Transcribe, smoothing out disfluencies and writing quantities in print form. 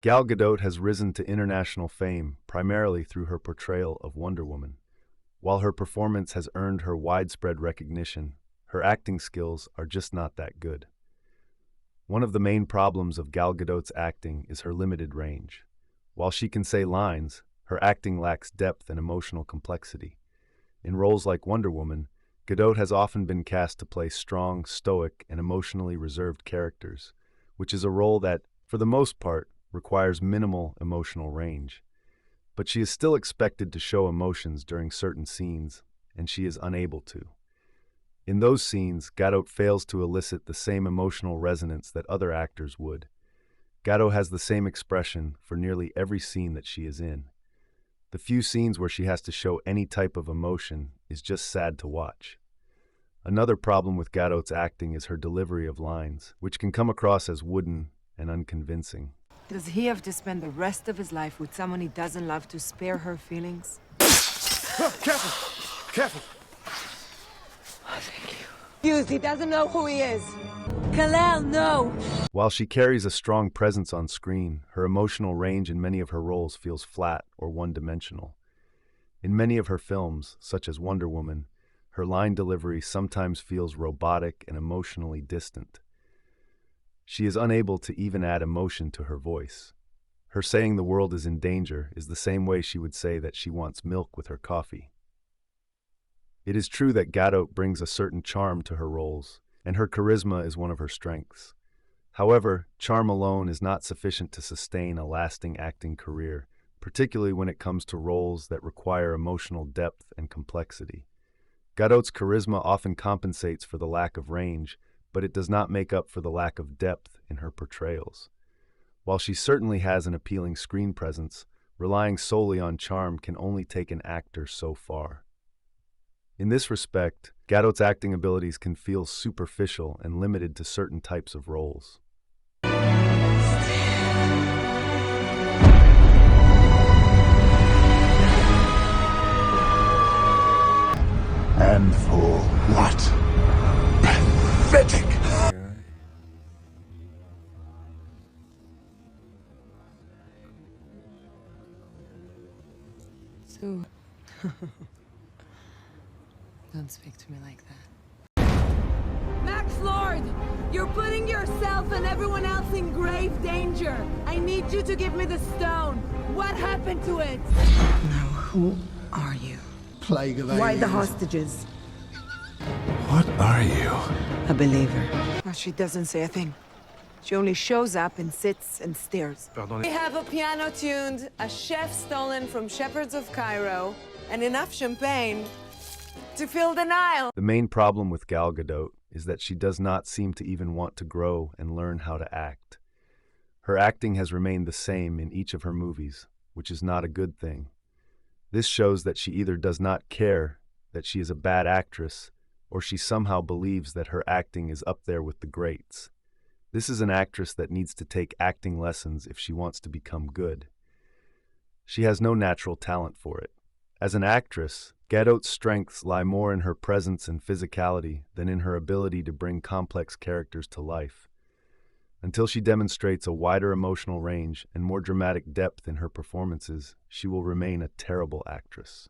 Gal Gadot has risen to international fame primarily through her portrayal of Wonder Woman. While her performance has earned her widespread recognition, her acting skills are just not that good. One of the main problems of Gal Gadot's acting is her limited range. While she can say lines, her acting lacks depth and emotional complexity. In roles like Wonder Woman, Gadot has often been cast to play strong, stoic, and emotionally reserved characters, which is a role that, for the most part, requires minimal emotional range. But she is still expected to show emotions during certain scenes, and she is unable to. In those scenes, Gadot fails to elicit the same emotional resonance that other actors would. Gadot has the same expression for nearly every scene that she is in. The few scenes where she has to show any type of emotion is just sad to watch. Another problem with Gadot's acting is her delivery of lines, which can come across as wooden and unconvincing. Does he have to spend the rest of his life with someone he doesn't love to spare her feelings? Oh, careful! Careful! Oh, thank you. He doesn't know who he is. Kal-El, no! While she carries a strong presence on screen, her emotional range in many of her roles feels flat or one-dimensional. In many of her films, such as Wonder Woman, her line delivery sometimes feels robotic and emotionally distant. She is unable to even add emotion to her voice. Her saying the world is in danger is the same way she would say that she wants milk with her coffee. It is true that Gadot brings a certain charm to her roles, and her charisma is one of her strengths. However, charm alone is not sufficient to sustain a lasting acting career, particularly when it comes to roles that require emotional depth and complexity. Gadot's charisma often compensates for the lack of range, but it does not make up for the lack of depth in her portrayals. While she certainly has an appealing screen presence, relying solely on charm can only take an actor so far. In this respect, Gadot's acting abilities can feel superficial and limited to certain types of roles. And for what? Pathetic! Sue. Don't speak to me like that. Max Lord! You're putting yourself and everyone else in grave danger! I need you to give me the stone! What happened to it? Now, who are you? Plague of Why the aliens. hostages? What are you? A believer. Oh, she doesn't say a thing. She only shows up and sits and stares. Pardon. We have a piano tuned, a chef stolen from shepherds of Cairo, and enough champagne to fill the Nile. The main problem with Gal Gadot is that she does not seem to even want to grow and learn how to act. Her acting has remained the same in each of her movies, which is not a good thing. This shows that she either does not care that she is a bad actress, or she somehow believes that her acting is up there with the greats. This is an actress that needs to take acting lessons if she wants to become good. She has no natural talent for it. As an actress, Gadot's strengths lie more in her presence and physicality than in her ability to bring complex characters to life. Until she demonstrates a wider emotional range and more dramatic depth in her performances, she will remain a terrible actress.